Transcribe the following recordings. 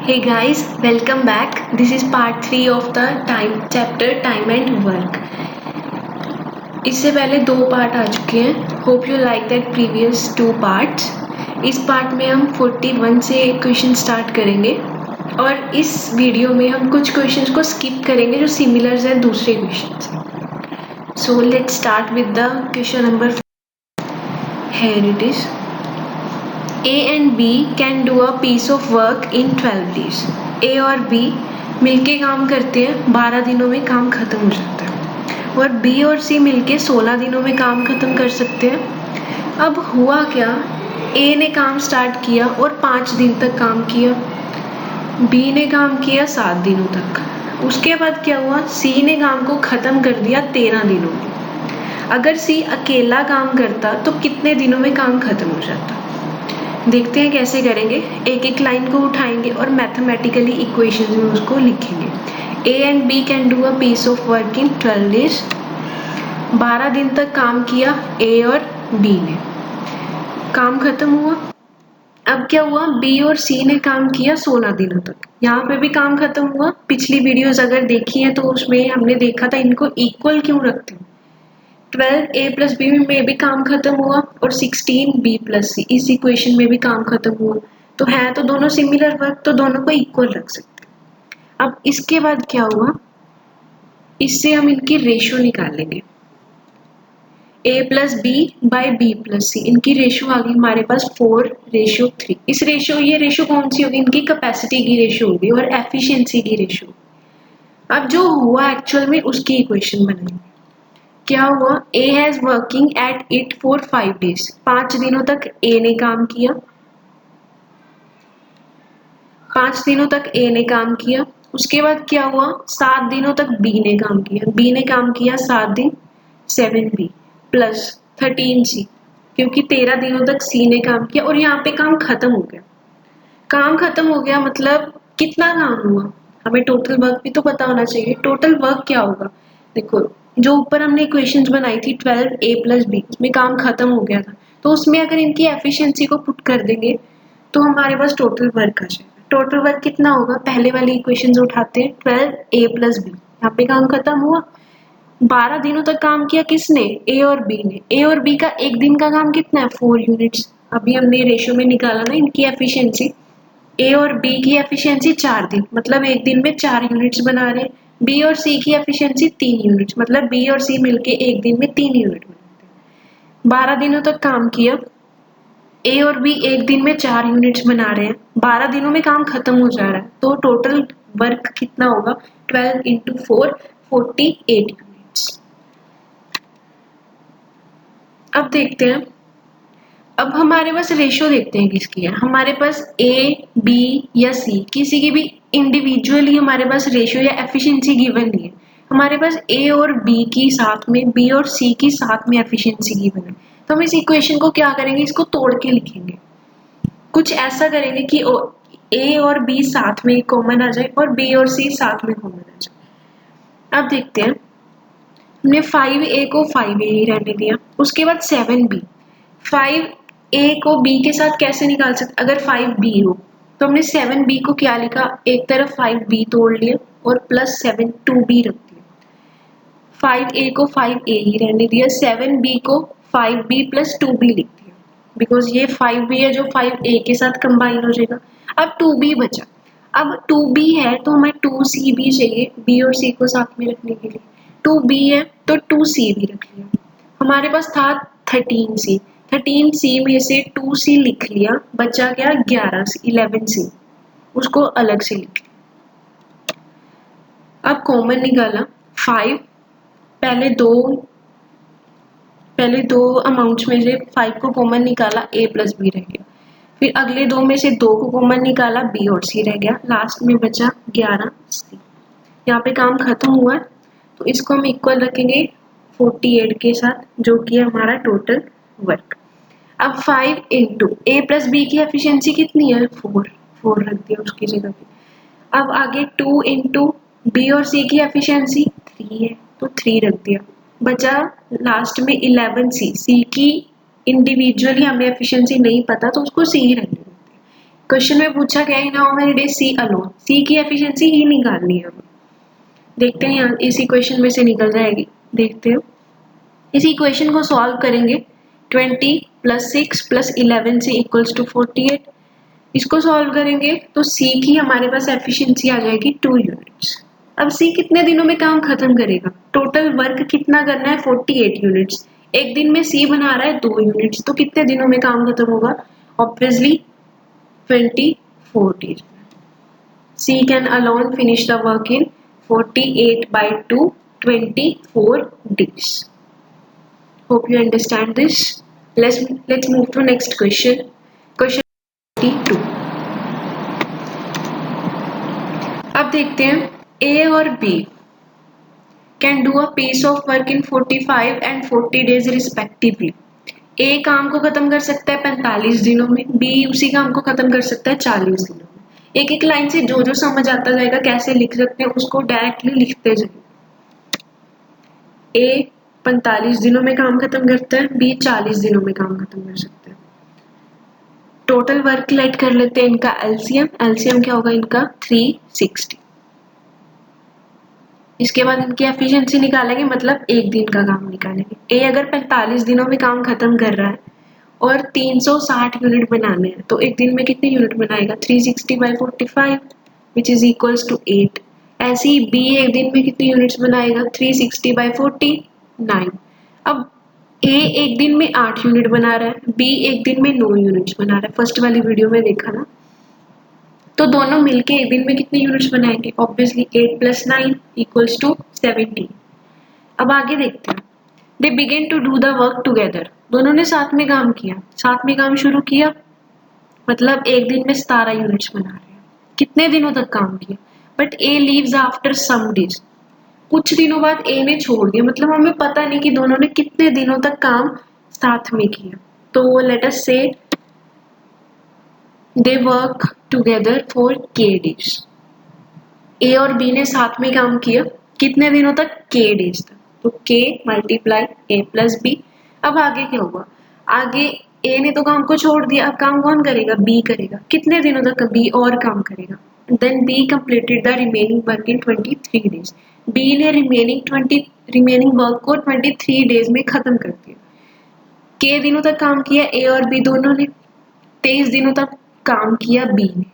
Hey guys, welcome back. This is part 3 of the chapter Time and Work. इससे पहले 2 part आ चुके हैं. Hope you like that previous 2 parts. इस part में हम 41 से क्वेश्चन स्टार्ट करेंगे और इस वीडियो में हम कुछ क्वेश्चंस को स्किप करेंगे जो सिमिलर हैं दूसरे क्वेश्चन से. So let's start with the question number 4. Here it is. A and B can do a piece of work in 12 days. A और B मिलके काम करते हैं, 12 दिनों में काम खत्म हो जाता है. और B और C मिलके 16 दिनों में काम खत्म कर सकते हैं. अब हुआ क्या, A ने काम स्टार्ट किया और 5 दिन तक काम किया. B ने काम किया 7 दिनों तक. उसके बाद क्या हुआ, C ने काम को खत्म कर दिया 13 दिनों में. अगर C अकेला काम करता तो कितने दिनों में काम खत्म हो जाता. देखते हैं कैसे करेंगे. एक एक लाइन को उठाएंगे और मैथमेटिकली इक्वेशन में उसको लिखेंगे. A and B can do a piece of work in 12 days. 12 दिन तक काम किया A और B ने, काम खत्म हुआ. अब क्या हुआ, B और C ने काम किया 16 दिनों तक. यहाँ पे भी काम खत्म हुआ. पिछली वीडियोस अगर देखी है तो उसमें हमने देखा था इनको इक्वल क्यों रखते हैं. 12 A plus B में भी काम खत्म हुआ और 16 B plus C इस इक्वेशन में भी काम खत्म हुआ. तो है तो दोनों सिमिलर वर्क, तो दोनों को इक्वल रख सकते हैं. अब इसके बाद क्या हुआ, इससे हम इनकी रेशो निकालेंगे. A plus B by B plus C, इनकी रेशो आ गई हमारे पास 4:3. इस रेशो, ये रेशो कौन सी होगी, इनकी कैपेसिटी की रेशो होगी और एफिशिएंसी की रेशो. अब जो हुआ एक्चुअल में उसकी इक्वेशन बनाएंगे. क्या हुआ, A has working at it for 5 days. 5 दिनों तक A ने काम किया. 5 दिनों तक A ने काम किया. उसके बाद क्या हुआ, 7 दिनों तक B ने काम किया. B ने काम किया 7 दिन, 7B प्लस 13C, क्योंकि 13 दिनों तक C ने काम किया. और यहाँ पे काम खत्म हो गया. काम खत्म हो गया मतलब कितना काम हुआ, हमें टोटल वर्क भी तो पता होना चाहिए. टोटल वर्क क्या होगा, देखो जो ऊपर हमने इक्वेशंस बनाई थी 12 A plus B, उसमें काम खत्म हो गया था. तो उसमें अगर इनकी एफिशिएंसी को पुट कर देंगे तो हमारे पास टोटल वर्क आ जाएगा. टोटल वर्क कितना होगा, पहले वाली इक्वेशंस उठाते हैं. 12 A plus B, यहाँ पे काम खत्म हुआ. 12 दिनों तक काम किया किसने, A और B ने. A और B का एक दिन का काम कितना है, 4 यूनिट्स. अभी हमने रेशो में निकाला ना इनकी एफिशिएंसी. A और B की एफिशिएंसी 4 दिन, मतलब एक दिन में 4 यूनिट्स बना रहे हैं. B और C की एफिशिएंसी 3 यूनिट्स, मतलब B और C मिलके एक दिन में 3 यूनिट बनाते हैं. 12 दिनों तक काम किया. A और B एक दिन में 4 यूनिट्स बना रहे हैं. 12 दिनों में काम खत्म हो जा रहा है. तो टोटल वर्क कितना होगा, 12 into 4, 48 यूनिट्स. अब देखते हैं, अब हमारे पास रेशो देखते हैं किसकी है. हमारे पास A, B या C, किसी की भी इंडिविजुअली हमारे पास रेशो या एफिशिएंसी गिवन नहीं है. हमारे पास A और B की साथ में, B और C की साथ में एफिशिएंसी गिवन है. तो हम इस इक्वेशन को क्या करेंगे, इसको तोड़ के लिखेंगे. कुछ ऐसा करेंगे कि A और B साथ में कॉमन आ जाए और B और C साथ में कॉमन आ जाए. अब देखते हैं, हमने 5A को 5A ही रहने दिया. उसके बाद 7B. 5A को B के साथ कैसे निकाल सकते, अगर 5B हो तो हमने 7B को क्या लिखा, एक तरफ 5B तोड़ लिया और प्लस 7 2B रख दिया. 5A को 5A ही रहने दिया. 7B को 5B प्लस 2B लिख दिया, बिकॉज ये 5B है जो 5A के साथ कंबाइन हो जाएगा. अब 2B बचा. अब 2B है तो हमें 2C भी चाहिए B और C को साथ में रखने के लिए. 2B है तो 2C भी रख लिया. हमारे पास था 13C. 13C में से 2C लिख लिया, बचा क्या 11C, 11C, उसको अलग से लिख लिया. अब कॉमन निकाला 5, पहले दो अमाउंट्स में से 5 को कॉमन निकाला, A प्लस B रह गया. फिर अगले 2 में से 2 को कॉमन निकाला, B और C रह गया. लास्ट में बचा 11C. यहाँ पे काम खत्म हुआ है तो इसको हम इक्वल रखेंगे 48 के साथ, जो कि है हमारा टोटल वर्क. अब 5 इंटू A प्लस B की एफिशिएंसी कितनी है, 4 रख दिया उसकी जगह पे. अब आगे 2 इंटू B और C की एफिशिएंसी 3 है तो 3 रख दिया. बचा लास्ट में 11C. C की इंडिविजुअली हमें एफिशिएंसी नहीं पता तो उसको C ही रहने देते हैं. क्वेश्चन में पूछा गया in how many days C alone, C की एफिशिएंसी ही निकालनी है। देखते हैं यहाँ इसी क्वेश्चन में से निकल जाएगी, देखते हो। इसी इक्वेशन को सॉल्व करेंगे। 20 + 6 + 11 से इक्वल्स टू 48। इसको सॉल्व करेंगे तो सी की हमारे पास एफिशिएंसी आ जाएगी 2 यूनिट्स। अब सी कितने दिनों में काम खत्म करेगा? टोटल वर्क कितना करना है? 48 यूनिट्स। एक दिन में सी बना रहा है 2 यूनिट्स, तो कितने दिनों में काम खत्म होगा? Obviously 24 days. She can alone finish the work in 48/2, 24 days. Hope you understand this. Let's move to next question. Question 42. अब देखते हैं A और B can do a piece of work in 45 and 40 days respectively. A काम को खत्म कर सकता है 45 दिनों में, B उसी काम को खत्म कर सकता है 40 दिनों में। एक एक लाइन से जो जो समझ आता जाएगा कैसे लिख सकते हैं उसको डायरेक्टली लिखते जाएंगे। A 45 दिनों में काम खत्म करता है, B 40 दिनों में काम खत्म कर सकता है। टोटल वर्क लेट कर लेते हैं इनका एलसीएम। एलसीएम क्या होगा इनका? 360। इसके बाद इनकी एफिशिएंसी निकालेंगे, मतलब एक दिन का काम निकालेंगे। ए अगर 45 दिनों में काम खत्म कर रहा है और 360 यूनिट बनाने हैं तो एक दिन में कितने यूनिट बनाएगा? 360/45 विच इज इक्वल्स टू 8। ऐसे ही बी एक दिन में कितने यूनिट्स बनाएगा? 360/49। अब ए एक दिन में 8 यूनिट बना रहा है, बी एक दिन में 9 यूनिट्स बना रहा है। फर्स्ट वाली वीडियो में देखा ना। तो दोनों मिलके एक दिन में कितने यूनिट्स बनाएंगे? ऑब्वियसली 8 + 9 = 17। अब आगे देखते हैं। They begin to do the work together. दोनों ने साथ में काम किया, साथ में काम शुरू किया, मतलब एक दिन में 17 यूनिट्स बना रहे हैं। कितने दिनों तक काम किया? But A leaves after some days. कुछ दिनों बाद ए ने छोड़ दिया, मतलब हमें पता नहीं कि दोनों ने कितने दिनों तक काम साथ में किया। तो लेट अस से they work together for k days। A और बी ने साथ में काम किया कितने दिनों तक? k days तक। तो k × a + b। अब आगे क्या हुआ? आगे ए ने तो काम को छोड़ दिया, अब काम कौन करेगा? बी करेगा। कितने दिनों तक? बी और काम करेगा। Then B completed the remaining work in 23 days। B ने रिमेनिंग वर्क को 23 डेज में खत्म कर दिया। k दिनों तक काम किया ए और बी दोनों ने, 23 दिनों तक काम किया बी ने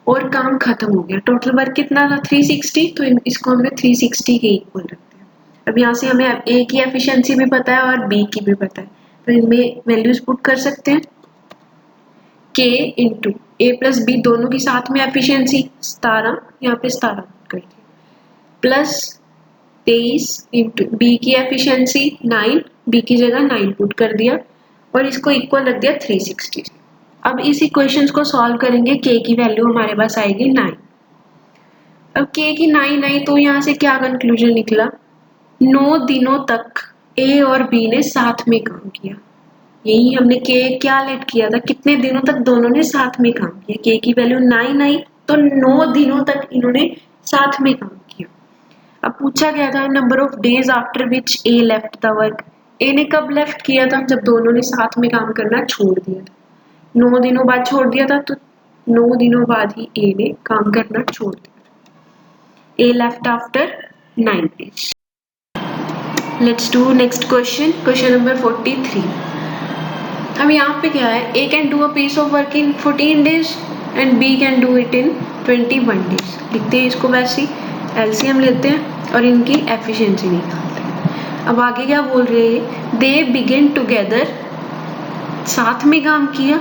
और काम खत्म हो गया। टोटल वर्क कितना था? 360। तो इसको हमने 360 के इक्वल रखते हैं। अब यहाँ से हमें ए की एफिशिएंसी भी पता है और बी की भी पता है, तो इनमें वैल्यूज पुट कर सकते हैं। k × a + b दोनों की साथ में एफिशिएंसी 17, यहाँ पे 17 पुट कर दिया, प्लस 23 × b की एफिशिएंसी 9, b की जगह 9 पुट कर दिया और इसको इक्वल रख दिया 360। अब इस इक्वेशन को सॉल्व करेंगे, k की वैल्यू हमारे पास आएगी 9। अब k की 9 आई तो यहाँ से क्या कंक्लूजन निकला? 9 दिनों तक a और b ने साथ में काम किया। यही हमने k क्या लेट किया था, कितने दिनों तक दोनों ने साथ में काम किया। k की वैल्यू 9 आई तो 9 दिनों तक इन्होंने साथ में काम किया। अब पूछा गया था number of days after which a left the work. a ने कब लेफ्ट किया था? जब दोनों ने साथ में काम करना छोड़ दिया था। 9 दिनों बाद छोड़ दिया था, तो 9 दिनों बाद ही ए ने काम करना छोड़ दिया। A left after 9 days। Let's do next question, question number 43। अब यहाँ पे क्या है? A can do a piece of work in 14 days and B can do it in 21 days। लिखते हैं इसको वैसे ही, एलसीएम लेते हैं और इनकी एफिशिएंसी निकालते हैं। अब आगे क्या बोल रहे हैं? दे बिगिन टुगेदर, साथ में काम किया,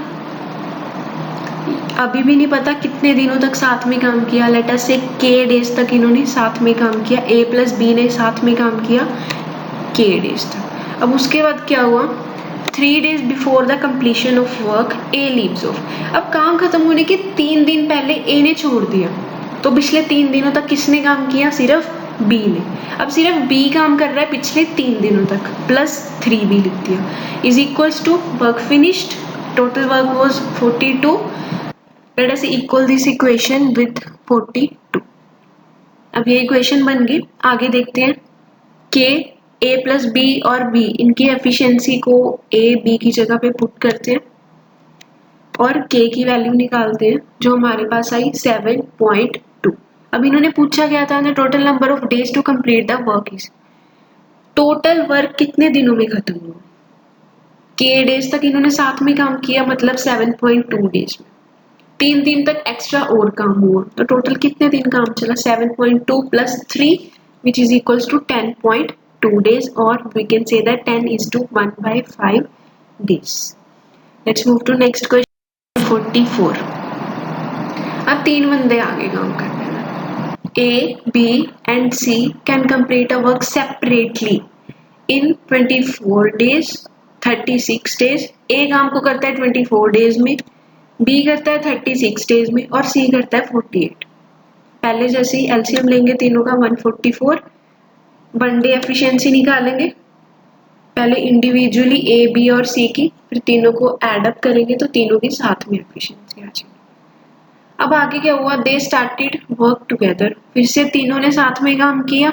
अभी भी नहीं पता कितने दिनों तक साथ में काम किया। लेट अस से k डेज तक इन्होंने साथ में काम किया, a + b ने साथ में काम किया k डेज तक। अब उसके बाद क्या हुआ? 3 days before the completion of work a leaves of. अब काम खत्म होने के 3 दिन पहले a ने छोड़ दिया, तो पिछले 3 दिनों तक किसने काम किया? सिर्फ b ने। अब सिर्फ b काम कर रहा है पिछले 3 दिनों तक, प्लस 3b लिख दिया, is equals to work finished. Total work was 42। Let us equal this equation with 42। अब ये इक्वेशन बन गई। आगे देखते हैं k, a + b और b, इनकी एफिशिएंसी को a b की जगह पे पुट करते हैं। और k की वैल्यू निकालते हैं जो हमारे पास आई 7.2। अब इन्होंने पूछा गया था ना total number of days to complete the work is, total work कितने दिनों में खत्म हुआ, k डेज तक इन्होंने साथ में काम किया मतलब 7.2 डेज में, 3 दिन तक एक्स्ट्रा और काम हुआ तो टोटल कितने दिन काम चला 7.2 plus 3 which is equals to 10.2 days, और we can say that 10:1/5 days. Let's move to next question 44. अब 3 बंदे आगे काम करने हैं, A, B and C can complete a work separately in 24 days, 36 days. A काम को करता है 24 days में, B करता है 36 days में और C करता है 48। पहले जैसे ही एलसीएम लेंगे तीनों का 144, वन डे एफिशिएंसी निकालेंगे, पहले इंडिविजुअली ए बी और सी की, फिर तीनों को ऐड अप करेंगे तो तीनों की साथ में एफिशिएंसी आ जाएगी। अब आगे क्या हुआ, दे स्टार्टेड वर्क टुगेदर, फिर से तीनों ने साथ में काम किया,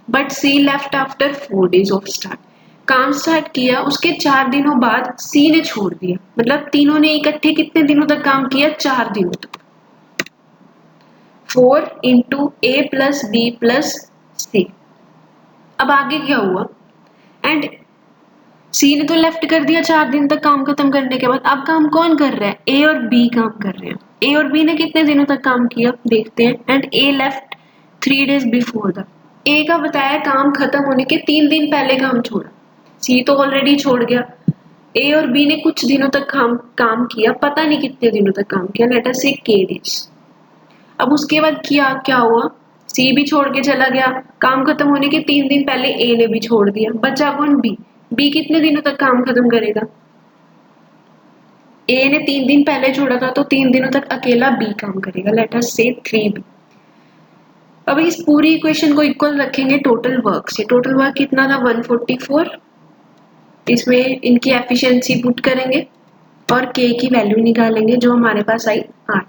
but C left after 4 days of start, काम स्टार्ट किया उसके 4 दिनों बाद सी ने छोड़ दिया, मतलब तीनों ने इकट्ठे कितने दिनों तक काम किया, 4 दिनों तक। 4 into A plus B plus C। अब आगे क्या हुआ, एंड सी ने तो लेफ्ट कर दिया 4 दिन तक काम खत्म करने के बाद, अब काम कौन कर रहा है, ए और बी काम कर रहे हैं। ए और बी ने कितने दिनों तक काम किया देखते हैं, and A left 3 days before the, A का बताया काम खत्म होने के 3 दिन पहले काम छोड़ा, सी तो ऑलरेडी छोड़ गया, ए और बी ने कुछ दिनों तक काम किया, पता नहीं कितने दिनों तक काम किया, लेट अस से k days। अब उसके बाद क्या हुआ, सी भी छोड़ के चला गया, काम खत्म होने के 3 दिन पहले ए ने भी छोड़ दिया, बचा कौन, बी। बी कितने दिनों तक काम खत्म करेगा, ए ने 3 दिन पहले छोड़ा था तो 3 दिनों तक अकेला बी काम करेगा, लेट अस से 3b। अब इस पूरी इक्वेशन को इक्वल रखेंगे टोटल वर्क से, टोटल वर्क कितना था 144, इसमें इनकी एफिशिएंसी पुट करेंगे और k की वैल्यू निकालेंगे जो हमारे पास आई 8।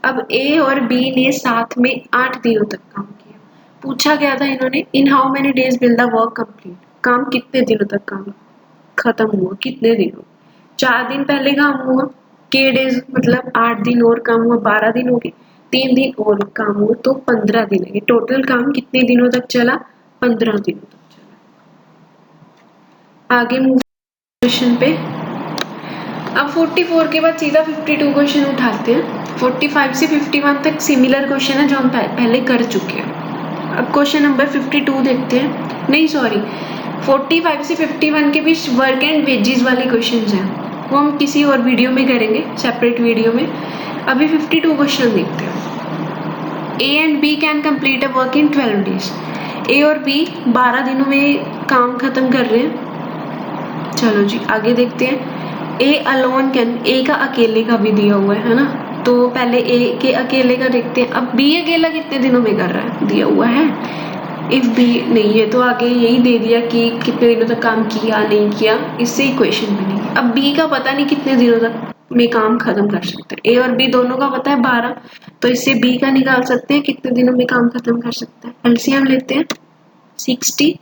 अब ए और बी ने साथ में 8 दिनों तक काम किया, पूछा गया था इन्होंने इन how many days will the work complete, काम कितने दिनों तक काम खत्म हुआ, कितने दिनों, 4 दिन पहले काम हुआ, के डेज मतलब 8 दिन और काम हुआ, 12 दिन हो गए, 3 दिन और काम हुआ तो 15 दिन है, टोटल काम कितने दिनों तक चला, 15 दिनों तक चला। आगे मूव क्वेश्चन पे, अब 44 के बाद सीधा 52 क्वेश्चन उठाते हैं। 45 से 51 तक सिमिलर क्वेश्चन है जो हम पहले कर चुके हैं। अब क्वेश्चन नंबर 52 देखते हैं, नहीं सॉरी 45 से 51 के बीच वर्क एंड वेजेस वाले क्वेश्चंस हैं, वो हम किसी और वीडियो में करेंगे, सेपरेट वीडियो में। अभी 52 क्वेश्चन देखते हैं। A and B can complete a work in 12 days। A और बी 12 दिनों में काम खत्म कर रहे हैं। चलो जी आगे देखते हैं। ए अलोन कैन, ए का अकेले का भी दिया हुआ है ना, तो पहले ए के अकेले का देखते हैं। अब बी अकेला कितने दिनों में कर रहा है, दिया हुआ है। इफ बी नहीं है तो आगे यही दे दिया कि कितने दिनों तक काम किया नहीं किया, इससे इक्वेशन बनेगी। अब बी का पता नहीं कितने दिनों तक में काम खत्म कर सकते हैं, ए और बी दोनों का पता है 12, तो इससे बी का निकाल सकते हैं कितने दिनों में काम खत्म कर सकता है। एलसीएम लेते हैं 60।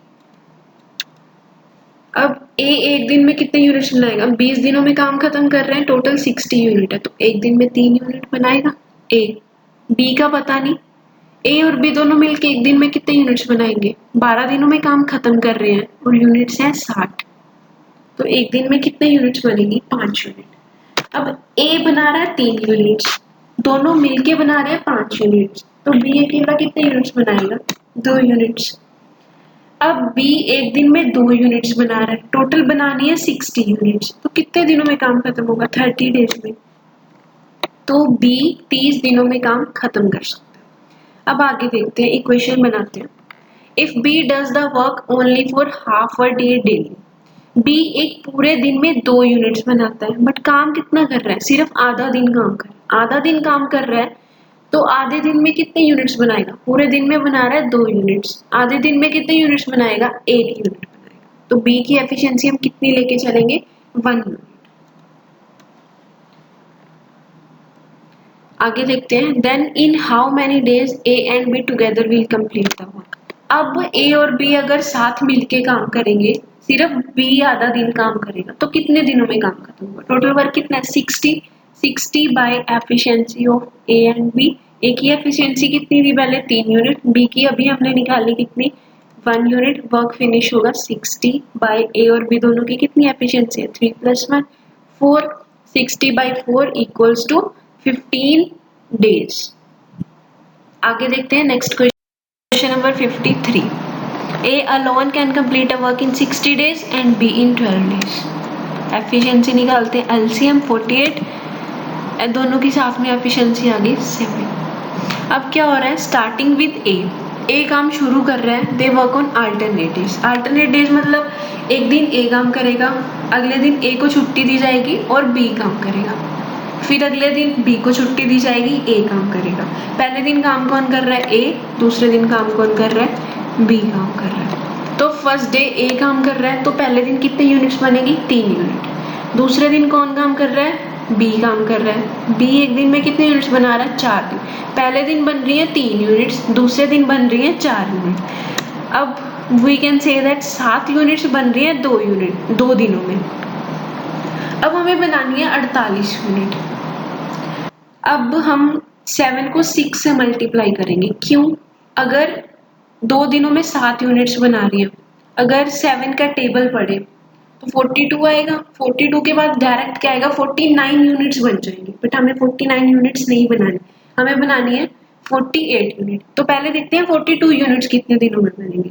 अब ए एक दिन में कितने यूनिट्स बनाएगा, 20 दिनों में काम खत्म कर रहे हैं, टोटल 60 यूनिट है तो एक दिन में 3 यूनिट बनाएगा ए। बी का पता नहीं, ए और बी दोनों मिलके एक दिन में कितने यूनिट्स बनाएंगे, 12 दिनों में काम खत्म कर रहे हैं और यूनिट्स हैं 60, तो एक दिन में कितने यूनिट्स बनेंगी, 5 यूनिट। अब ए बना रहा है 3 यूनिट्स, दोनों मिलके बना रहे हैं 5 यूनिट्स, तो बी अकेला कितने यूनिट्स बनाएगा, 2 यूनिट्स। अब बी एक दिन में 2 यूनिट्स बना रहा है, टोटल बनानी है 60 यूनिट्स, तो कितने दिनों में काम खत्म होगा, 30 डेज में, तो बी 30 दिनों में काम खत्म कर सकता है। अब आगे देखते हैं, इक्वेशन बनाते हैं। If B does the work only for half a day daily, B एक पूरे दिन में 2 यूनिट्स बनाता है बट काम कितना कर रहा है, सिर्फ आधा दिन काम कर रहा है, आधा दिन काम कर रहा है तो आधे दिन में कितने यूनिट्स बनाएगा, पूरे दिन में बना रहा है 2 यूनिट्स, आधे दिन में कितने यूनिट्स बनाएगा, 1 यूनिट बनाएगा, तो बी की एफिशिएंसी हम कितनी लेके चलेंगे, 1 यूनिट। आगे देखते हैं, then in how many days A and B together will complete the work. अब ए और बी अगर साथ मिलके काम करेंगे सिर्फ बी आधा दिन काम करेगा, तो कितने दिनों में काम खत्म होगा? टोटल वर्क कितना है? 60 by efficiency of A and B. A की एफिशिएंसी कितनी थी पहले? 3 यूनिट। बी की अभी हमने निकाली कितनी? 1 यूनिट। वर्क फिनिश होगा 60 बाय ए और बी दोनों की कितनी एफिशिएंसी है? 3 + 1 4। 60/4 इक्वल्स टू 15 डेज। आगे देखते हैं next question number 53। A alone can complete a work in 60 days and B in 12 days. Efficiency निकालते हैं। LCM 48, दोनों की साथ में एफिशिएंसी आ गई 7। अब क्या हो रहा है? स्टार्टिंग विद ए काम शुरू कर रहा है। They work on alternate days. Alternate days मतलब एक दिन ए काम करेगा, अगले दिन ए को छुट्टी दी जाएगी और बी काम करेगा, फिर अगले दिन बी को छुट्टी दी जाएगी, ए काम करेगा। पहले दिन काम कौन कर रहा है? ए। दूसरे दिन काम कौन कर रहा है? बी काम कर रहा है। तो फर्स्ट डे ए काम कर रहा है, तो पहले दिन कितने यूनिट्स बनेगी? 3 यूनिट। दूसरे दिन कौन काम कर रहा है? बी काम कर रहा है। बी एक दिन में कितने यूनिट्स बना रहा है? 4 दिन। पहले दिन बन रही है 3 यूनिट्स, दूसरे दिन बन रही है 4 यूनिट। अब we can say that 7 units बन रही है 2 दिनों में। अब हमें बनानी है 48 यूनिट। अब हम 7 को 6 से मल्टीप्लाई करेंगे। क्यों? अगर 2 दिनों में 7 यूनिट्स बना रही है, अगर 7 का टेबल पढ़े तो 42 आएगा। 42 के बाद डायरेक्ट क्या आएगा? 49 यूनिट्स बन जाएंगी। बट हमें 49 यूनिट्स नहीं बनानी, हमें बनानी है 48 यूनिट। तो पहले देखते हैं 42 यूनिट्स कितने दिनों में बनेंगे।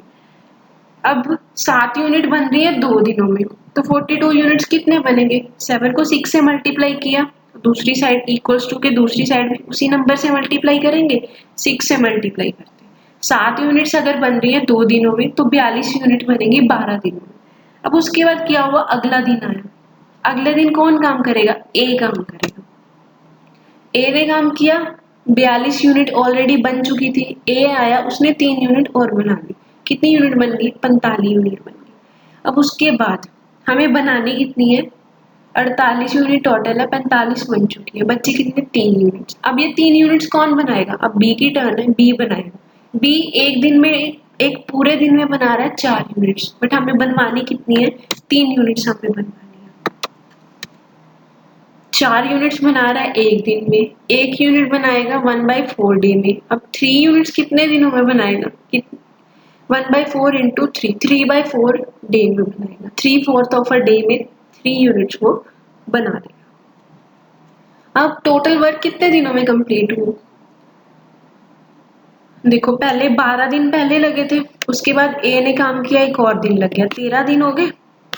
अब 7 यूनिट बन रही है 2 दिनों में, तो 42 यूनिट्स कितने बनेंगे? 7 को 6 से मल्टीप्लाई किया, दूसरी साइड इक्वल्स टू के दूसरी साइड में उसी नंबर से मल्टीप्लाई करेंगे, 6 से मल्टीप्लाई करते हैं। 7 यूनिट्स अगर बन रही है 2 दिनों में, तो 42 यूनिट बनेगी 12 दिनों में। अब उसके बाद क्या हुआ? अगला दिन आया। अगले दिन कौन काम करेगा? ए काम करेगा। ए ने काम किया, 42 यूनिट ऑलरेडी बन चुकी थी। ए आया, उसने 3 यूनिट और बना दी। कितनी यूनिट बन गई? 45 यूनिट बन गई। अब उसके बाद हमें बनानी कितनी है? 48 यूनिट टोटल है, 45 बन चुकी है, बच्चे कितने? 3 यूनिट्स। अब ये 3 यूनिट्स कौन बनाएगा? अब बी की टर्न है, बी बनाएगा। बी एक दिन में, एक पूरे दिन में बना रहा है 4 यूनिट्स, बट हमें बनवानी कितनी है? 3 यूनिट्स हमें बनवानी है। 4 यूनिट्स बना रहा है एक दिन में, 1 यूनिट बनाएगा 1/4 डे में। अब 3 यूनिट्स कितने दिनों में बनाएगा? 1/4 इंटू 3, 3/4 डे में बनाएगा। 3/4 ऑफ अ डे में 3 यूनिट्स वो बना देगा। अब टोटल वर्क कितने दिनों में कंप्लीट हुआ? देखो, पहले 12 दिन पहले लगे थे, उसके बाद ए ने काम किया, एक और दिन लग गया, 13 दिन हो गए।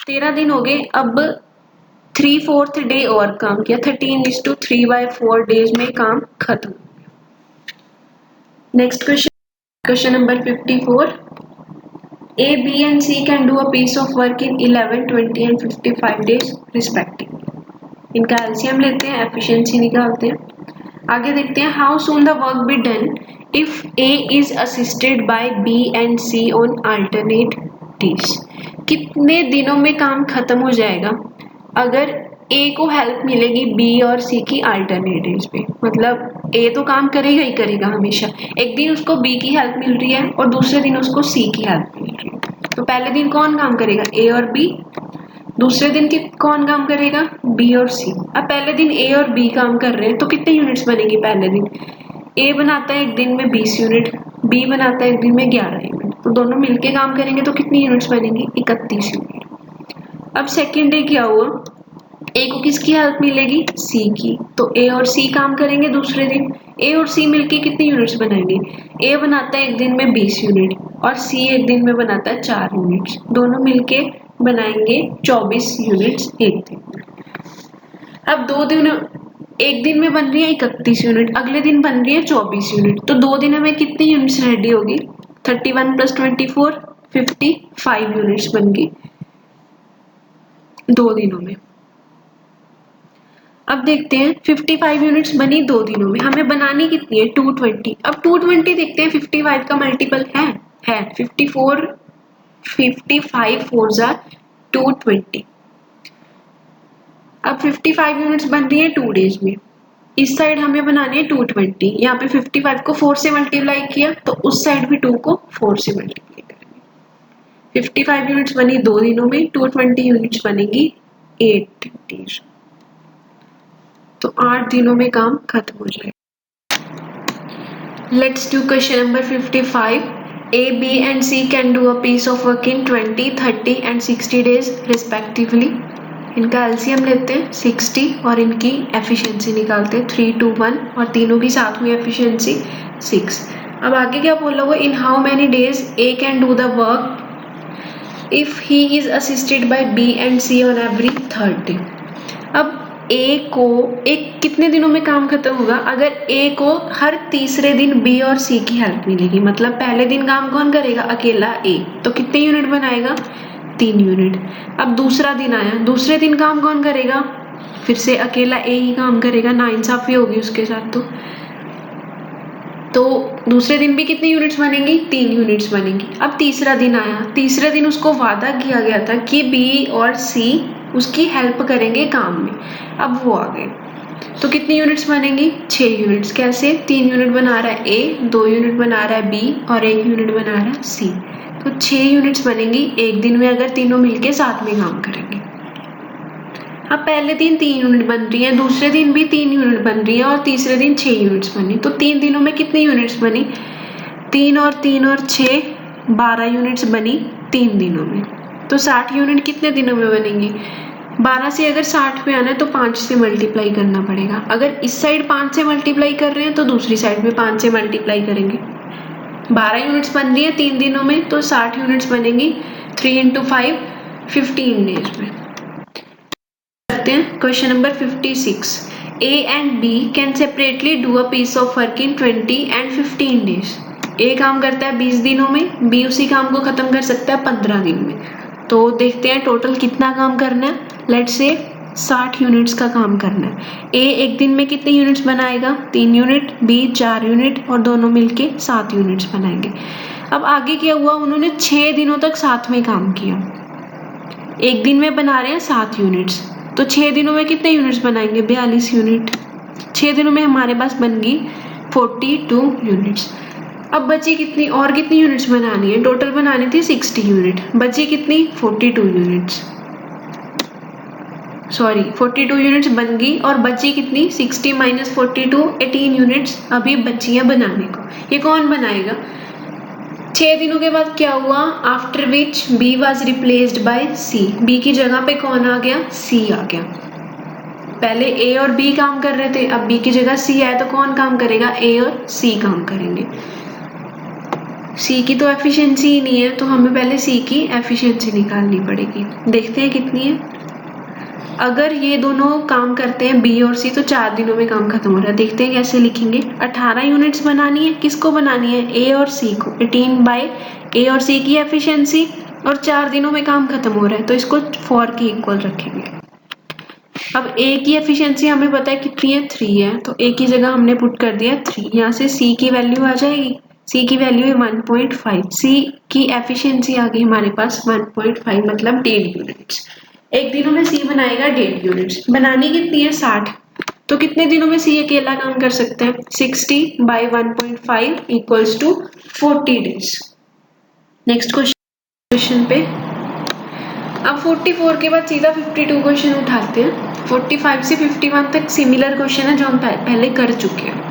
13 दिन हो गए। अब 3/4 डे और काम किया, 13:3/4 डेज में काम खत्म हो गया। Next question number 54। A, B and C can do a piece of work in 11, 20 and 55 days respectively। इनका एलसीएम लेते हैं, एफिशिएंसी निकालते हैं। आगे देखते हैं how soon the work be done if A is assisted by B and C on alternate days। कितने दिनों में काम खत्म हो जाएगा अगर A को हेल्प मिलेगी B और C की अल्टरनेट डेज पे? मतलब A तो काम करेगा ही करेगा हमेशा, एक दिन उसको B की हेल्प मिल रही है और दूसरे दिन उसको C की हेल्प मिल रही है। तो पहले दिन कौन काम करेगा? A और B। दूसरे दिन कौन काम करेगा? B और C। अब पहले दिन A और B काम कर रहे हैं, तो कितने यूनिट्स बनेगी पहले दिन? A बनाता है एक दिन में 20 यूनिट, B बनाता है एक दिन में 11 यूनिट, तो दोनों मिलके काम करेंगे तो कितनी यूनिट्स बनेंगी? 31 यूनिट। अब सेकेंड डे क्या हुआ? ए को किसकी हेल्प मिलेगी? सी की। तो ए और सी काम करेंगे दूसरे दिन। ए और सी मिलके कितनी यूनिट्स बनाएंगे? ए बनाता है एक दिन में 20 यूनिट और सी एक दिन में बनाता है 4 यूनिट्स, दोनों मिलके बनाएंगे 24 यूनिट्स एक दिन में। अब 2 दिन, एक दिन में बन रही है 31 यूनिट, अगले दिन बन रही है 24 यूनिट, तो 2 दिन में कितनी यूनिट्स रेडी होगी? 31 + 24 55 यूनिट्स बन गई 2 दिनों में। अब देखते हैं 55 यूनिट्स बनी 2 दिनों में, हमें बनानी कितनी है? 220। अब 220 देखते हैं 55 का मल्टीपल है 54, 55 4s are 220। अब 55 यूनिट्स बन रही है 2 डेज में, इस साइड हमें बनानी है 220, यहाँ पे 55 को 4 से मल्टीप्लाई किया तो उस साइड भी 2 को 4 से मल्टीप्लाई करेंगे। 55 यूनिट्स बनी 2 दिनों में, 220 यूनिट्स बनेगी 8 डेज। तो 8 दिनों में काम खत्म हो जाएगा। Let's do question number 55. A, B and C can do a piece of work in 20, 30 and 60 days respectively. इनका एलसीएम लेते हैं 60 और इनकी एफिशिएंसी निकालते हैं 3 to 1 और तीनों की साथ में एफिशिएंसी 6। अब आगे क्या बोला हुआ, in how many days A can do the work if he is assisted by B and C on every third day. अब ए को एक कितने दिनों में काम खत्म होगा, अगर ए को हर तीसरे दिन बी और सी की हेल्प मिलेगी, मतलब पहले दिन काम कौन करेगा, अकेला ए, तो कितने यूनिट बनाएगा, 3 यूनिट। अब दूसरा दिन आया, दूसरे दिन काम कौन करेगा, फिर से अकेला ए ही काम करेगा, नाइंसाफी होगी उसके साथ। तो दूसरे दिन भी कितनी यूनिट्स बनेंगी, 3 यूनिट्स बनेंगी। अब तीसरा दिन आया, तीसरे दिन उसको वादा किया गया था कि बी और सी उसकी हेल्प करेंगे काम में, अब वो आ गए, तो कितनी यूनिट्स बनेंगी, 6 यूनिट्स। कैसे, 3 यूनिट बना रहा है ए, 2 यूनिट बना रहा है बी और 1 यूनिट बना रहा है सी, तो 6 यूनिट्स बनेंगी एक दिन में अगर तीनों मिलके साथ में काम करेंगे। अब पहले दिन 3 यूनिट बन रही है, दूसरे दिन भी 3 यूनिट बन रही है और तीसरे दिन 6 यूनिट्स बनी, तो 3 दिनों में कितनी यूनिट्स बनी, 3 और 3 और 6 12 यूनिट्स बनी 3 दिनों में। तो 60 यूनिट कितने दिनों में बनेंगी, 12 से अगर 60 पे आना है तो 5 से मल्टीप्लाई करना पड़ेगा। अगर इस साइड 5 से मल्टीप्लाई कर रहे हैं तो दूसरी साइड में 5 से मल्टीप्लाई करेंगे। 12 यूनिट्स बन रही है 3 दिनों में, तो 60 यूनिट्स बनेंगी 3 × 5 15 डेज में। करते हैं question number 56। A and B can separately do a piece of work in 20 and 15 days. A काम करता है 20 दिनों में, B उसी काम को खत्म कर सकता है 15 दिन में। तो देखते हैं टोटल कितना काम करना है, लेट्स से 60 यूनिट्स का काम करना है। A एक दिन में कितने यूनिट्स बनाएगा, 3 यूनिट, B 4 यूनिट और दोनों मिलके 7 यूनिट्स बनाएंगे। अब आगे क्या हुआ, उन्होंने 6 दिनों तक साथ में काम किया, एक दिन में बना रहे हैं 7 यूनिट्स, तो 6 दिनों में कितने यूनिट्स बनाएंगे, 42 यूनिट। 6 दिनों में हमारे पास बन गई 42 यूनिट्स। अब बची कितनी, और कितनी यूनिट्स बनानी है, टोटल बनानी थी 60 यूनिट, बची कितनी 42 यूनिट्स, सॉरी 42 यूनिट्स बन गई और बची कितनी 60 - 42 18 यूनिट्स अभी बची हैं बनाने को। ये कौन बनाएगा, 6 दिनों के बाद क्या हुआ, after which B was replaced by C, B की जगह पे कौन आ गया, सी आ गया। पहले ए और बी काम कर रहे थे, अब बी की जगह सी आया तो कौन काम करेगा, ए और सी काम करेंगे। सी की तो एफिशिएंसी ही नहीं है, तो हमें पहले सी की एफिशिएंसी निकालनी पड़ेगी। देखते हैं कितनी है। अगर ये दोनों काम करते हैं बी और सी तो 4 दिनों में काम खत्म हो रहा है। देखते हैं कैसे लिखेंगे। 18 यूनिट्स बनानी है, किसको बनानी है, ए और सी को। 18 बाय ए और सी की एफिशिएंसी और 4 दिनों में काम खत्म हो रहा है, तो इसको 4 के इक्वल रखेंगे। अब ए की एफिशिएंसी हमें पता है कितनी है, 3 है, तो ए की जगह हमने पुट कर दिया 3। यहाँ से सी की वैल्यू आ जाएगी, सी की वैल्यू है 1.5। सी की एफिशिएंसी आ गई हमारे पास 1.5, मतलब 1.5 यूनिट्स। एक दिनों में सी बनाएगा 1.5 यूनिट्स। बनानी कितनी है, 60, तो कितने दिनों में सी अकेला काम कर सकता है, 60 by 1.5 equals to 40 days. Next question पे। अब 44 के बाद सीधा 52 क्वेश्चन उठाते हैं। 45 से 51 तक सिमिलर क्वेश्चन है जो हम पहले कर चुके हैं।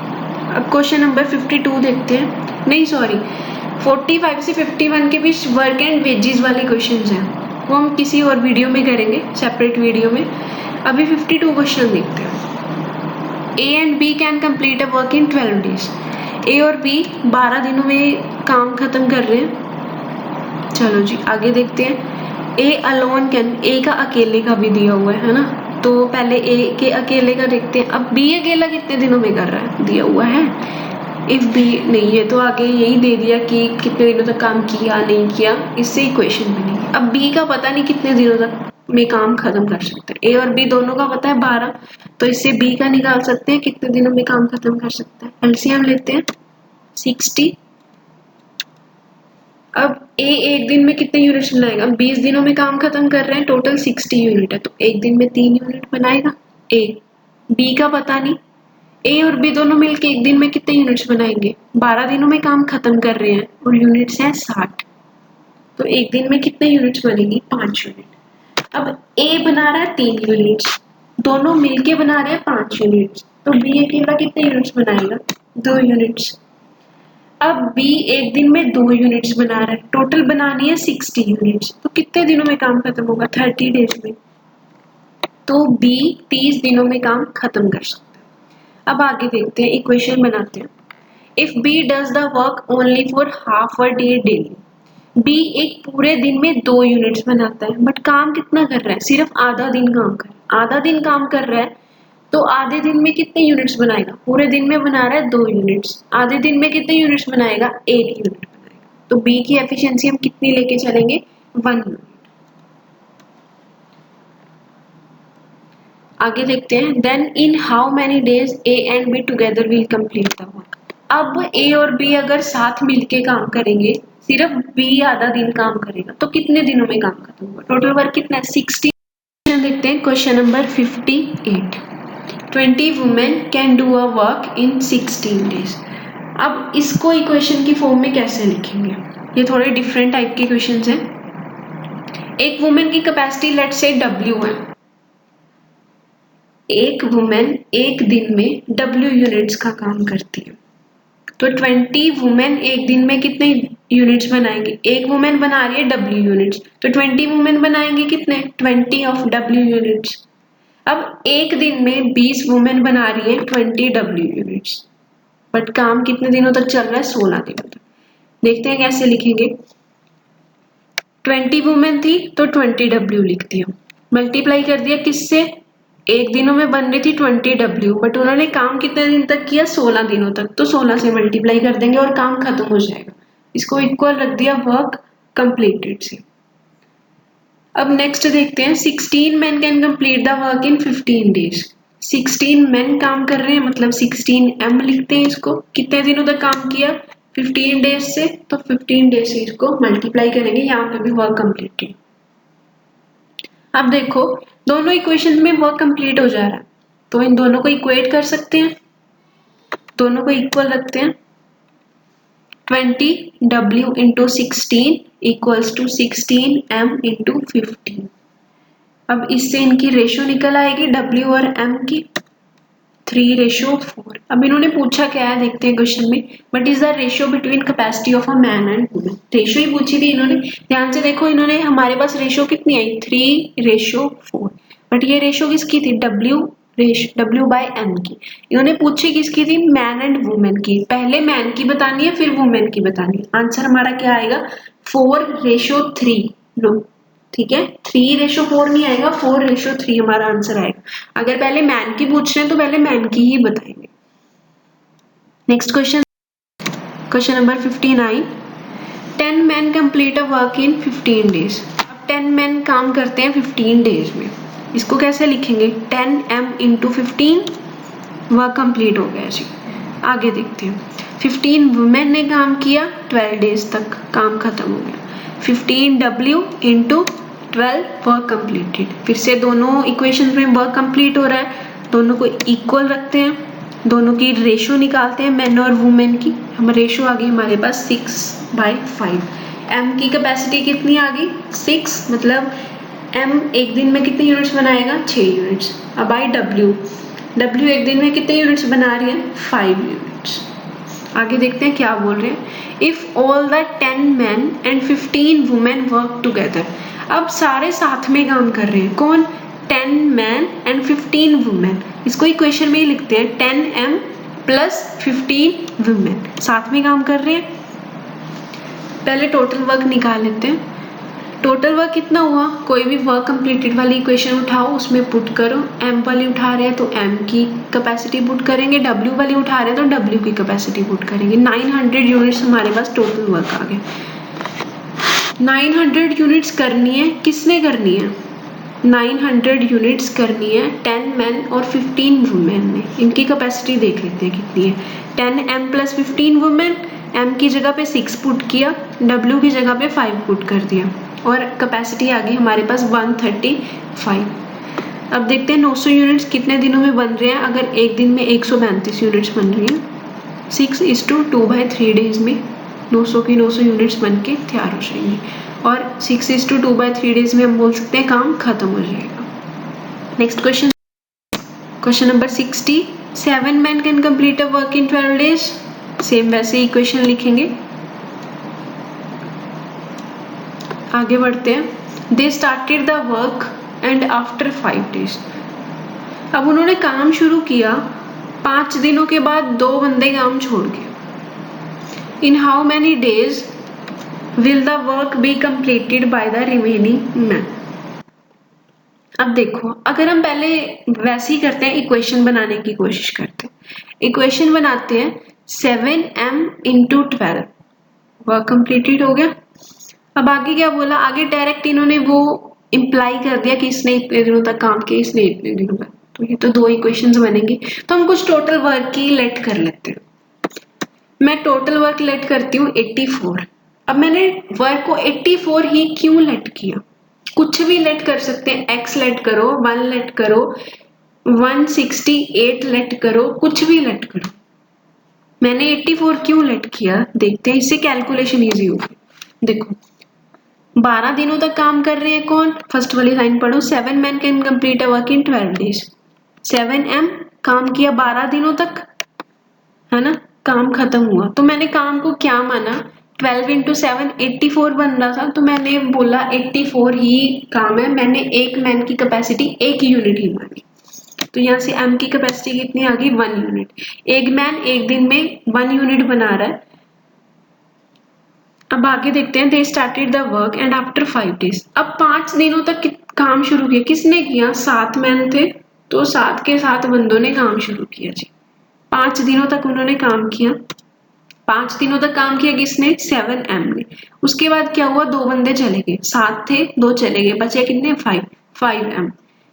अब क्वेश्चन नंबर 52 देखते हैं, नहीं सॉरी 45 से 51 के बीच वर्क एंड वेजेस वाले क्वेश्चंस हैं, वो हम किसी और वीडियो में करेंगे, सेपरेट वीडियो में। अभी 52 क्वेश्चन देखते हैं। A and B can complete a work in 12 days. A और बी 12 दिनों में काम खत्म कर रहे हैं। चलो जी आगे देखते हैं। ए अलोन कैन, ए का अकेले का भी दिया हुआ है ना, तो पहले ए के अकेले का देखते हैं। अब बी अकेला कितने दिनों में कर रहा है, दिया हुआ है। इफ बी नहीं है तो आगे यही दे दिया कि कितने दिनों तक काम किया नहीं किया, इससे इक्वेशन बनेगी। अब बी का पता नहीं कितने दिनों तक में काम खत्म कर सकते हैं। ए और बी दोनों का पता है 12, तो इससे बी का निकाल सकते हैं कितने दिनों में काम खत्म कर सकते हैं। एलसीएम लेते हैं 60। अब ए एक दिन में कितने यूनिट्स बनाएगा, 20 दिनों में काम खत्म कर रहे हैं, टोटल 60 यूनिट है, तो एक दिन में 3 यूनिट बनाएगा ए। बी का पता नहीं, ए और बी दोनों मिलके एक दिन में कितने यूनिट्स बनाएंगे, 12 दिनों में काम खत्म कर रहे हैं और यूनिट्स हैं 60, तो एक दिन में कितने यूनिट्स बनेगी? 5 यूनिट। अब ए बना रहा है 3 यूनिट्स, दोनों मिलके बना रहे हैं 5 यूनिट्स, तो बी अकेला कितने यूनिट्स बनाएगा? 2 यूनिट्स। अब बी एक दिन में 2 यूनिट्स बना रहा है, टोटल बनानी है 60 यूनिट्स, तो कितने दिनों में काम खत्म होगा? 30 डेज में। तो बी 30 दिनों में काम खत्म कर सकता है। अब आगे देखते हैं, इक्वेशन बनाते हैं। If B does the work only for half a day daily, B एक पूरे दिन में 2 यूनिट्स बनाता है, बट काम कितना कर रहा है? सिर्फ आधा दिन काम कर रहा है। आधा दिन काम कर रहा है तो आधे दिन में कितने यूनिट्स बनाएगा? पूरे दिन में बना रहा है 2 यूनिट्स, आधे दिन में कितने यूनिट्स बनाएगा? 1 यूनिट बनाएगा। तो बी की एफिशिएंसी हम कितनी लेके चलेंगे? 1 यूनिट। आगे देखते हैं, then in how many days A and B together will complete the work. अब ए और बी अगर साथ मिलके काम करेंगे, सिर्फ बी आधा दिन काम करेगा, तो कितने दिनों में काम खत्म होगा? टोटल वर्क कितना है? 60। देखते हैं question number 58। 20 women can do a work in 16 days. अब इसको इक्वेशन की फॉर्म में कैसे लिखेंगे? ये थोड़े डिफरेंट टाइप के क्वेश्चंस हैं। एक वुमेन की कैपेसिटी लेट्स से W है। एक वुमेन एक दिन में W यूनिट्स का काम करती है, तो 20 वुमेन एक दिन में कितने यूनिट्स बनाएंगे? एक वुमेन बना रही है W यूनिट्स, तो 20 वुमेन बनाएंगे कितने? 20 ऑफ W यूनिट्स। अब एक दिन में 20 वुमेन बना रही है 20 W यूनिट्स, बट काम कितने दिनों तक चल रहा है? 16 दिनों तक। देखते हैं कैसे लिखेंगे। 20 वुमेन थी तो 20 W लिख दिया, मल्टीप्लाई कर दिया किससे? एक दिनों में बन रही थी 20 W, बट उन्होंने काम कितने दिन तक किया? 16 दिनों तक, तो 16 से मल्टीप्लाई कर देंगे और काम खत्म हो जाएगा। इसको इक्वल रख दिया वर्क कंप्लीटेड से। अब नेक्स्ट देखते हैं, 16 men can complete the work in 15 days. 16 men काम कर रहे हैं, मतलब 16 M लिखते हैं इसको। कितने दिनों तक काम किया? 15 डेज से, तो 15 डेज से इसको मल्टीप्लाई करेंगे, यहाँ पे भी वर्क कंप्लीटेड। अब देखो दोनों इक्वेशन में वर्क कंप्लीट हो जा रहा है, तो इन दोनों को इक्वेट कर सकते हैं, दोनों को इक्वल रखते हैं। 20 W into 16 equals to 16 M into 15। अब इससे इनकी रेशो निकल आएगी W और M की, 3:4। अब इन्होंने पूछा क्या है देखते हैं क्वेश्चन में, what is the ratio between capacity of a man and woman. Ratio ही पूछी थी इन्होंने, ध्यान से देखो इन्होंने हमारे पास रेशो कितनी आई? 3:4। बट ये रेशो किसकी थी? W बाय M की। इन्होंने पूछी किसकी थी? मैन एंड वुमेन की। पहले मैन की बतानी है फिर वुमेन की बतानी है। आंसर हमारा क्या आएगा? 4:3। लो ठीक है, 3:4 नहीं आएगा, 4:3 हमारा आंसर आएगा। अगर पहले मैन की पूछ रहे हैं तो पहले मैन की ही बताएंगे। Next question, question number 59। 10 men complete a work in 15 days. अब 10 men काम करते हैं 15 डेज में, इसको कैसे लिखेंगे? 10M इंटू 15, वर्क कंप्लीट हो गया जी। आगे देखते हैं, 15 वुमेन ने काम किया 12 डेज तक, काम खत्म हो गया। 15 W इंटू 12, वर्क कंप्लीटेड। फिर से दोनों इक्वेशन में वर्क कंप्लीट हो रहा है, दोनों को इक्वल रखते हैं, दोनों की रेशो निकालते हैं मैन और वुमेन की। हम रेशो आ गई हमारे पास 6/5। M की कैपेसिटी कितनी आ गई? 6, मतलब M एक दिन में कितने यूनिट्स बनाएगा? 6 यूनिट्स। अब आई W एक दिन में कितने यूनिट्स बना रही है? 5 यूनिट्स। आगे देखते हैं क्या बोल रहे हैं। If all the 10 men and 15 women work together. अब सारे साथ में काम कर रहे हैं, कौन? 10 men and 15 women। इसको इक्वेशन में ही लिखते हैं, 10M प्लस 15 women साथ में काम कर रहे हैं। पहले टोटल वर्क निकाल लेते हैं। टोटल वर्क कितना हुआ? कोई भी वर्क कंप्लीटेड वाली इक्वेशन उठाओ, उसमें पुट करो। M वाली उठा रहे हैं तो M की कैपेसिटी पुट करेंगे, W वाली उठा रहे हैं तो W की कैपेसिटी पुट करेंगे। 900 यूनिट्स हमारे पास टोटल वर्क आ गए। 900 यूनिट्स करनी है, किसने करनी है? 900 यूनिट्स करनी है 10 men और 15 वुमेन ने। इनकी कैपेसिटी देख लेते हैं कितनी है। 10M प्लस 15 वुमेन, M की जगह पे 6 पुट किया, W की जगह पे 5 पुट कर दिया, और कैपेसिटी आ गई हमारे पास 135। अब देखते हैं 900 यूनिट्स कितने दिनों में बन रहे हैं। अगर एक दिन में 132 यूनिट्स बन रही हैं, 6:2/3 डेज में 900 की 900 यूनिट्स बन के तैयार हो जाएंगी। और 6:2/3 डेज में हम बोल सकते हैं काम खत्म हो जाएगा। Next question, question number 60, 7 men can complete a work in 12 days. Same वैसे ही इक्वेशन लिखेंगे। आगे बढ़ते हैं। They started the work and after 5 days। अब उन्होंने काम शुरू किया, 5 दिनों के बाद 2 बंदे काम छोड़ गए। In how many days will the work be completed by the remaining man. अब देखो, अगर हम पहले वैसे ही करते हैं, इक्वेशन बनाने की कोशिश करते हैं। इक्वेशन बनाते हैं 7m × 12, वर्क कंप्लीटेड हो गया। अब आगे क्या बोला, आगे डायरेक्ट इन्होंने वो इम्प्लाई कर दिया कि इसने इतने दिनों तक काम किया, इसने इतने दिनों तक, तो ये तो 2 इक्वेशंस बनेंगी। तो हम कुछ टोटल वर्क की लेट कर लेते हैं। मैं टोटल वर्क लेट करती हूँ 84। अब मैंने वर्क को 84 ही क्यों लेट किया, कुछ भी लेट कर सकते हैं, x लेट करो, 1 लेट करो, 168 लेट करो, कुछ भी लेट करो। मैंने 84 क्यों लेट किया, देखते हैं, इससे कैलकुलेशन इजी होगी। देखो, 12 दिनों तक काम कर रहे हैं कौन, फर्स्ट वाली लाइन पढ़ो, 7 men can complete a work in 12 days। 7m काम किया 12 दिनों तक, है ना, काम खत्म हुआ। तो मैंने काम को क्या माना, 12 × 7 84 बन रहा था, तो मैंने बोला 84 ही काम है। मैंने एक मैन की कैपेसिटी 1 यूनिट ही मानी। तो यहाँ से m की कैपेसिटी कितनी आ गई, 1 यूनिट। एक मैन एक दिन में 1 यूनिट बना रहा है। अब आगे देखते हैं, they started the work and after 5 days। अब 5 दिनों तक काम शुरू किया, किसने किया, 7 मैन थे, तो 7 के 7 बंदों ने काम शुरू किया जी। 5 दिनों तक उन्होंने काम किया। 5 दिनों तक काम किया किसने, 7m ने। उसके बाद क्या हुआ, 2 बंदे चले गए, 7 थे, 2 चले गए, बचे कितने, 5m।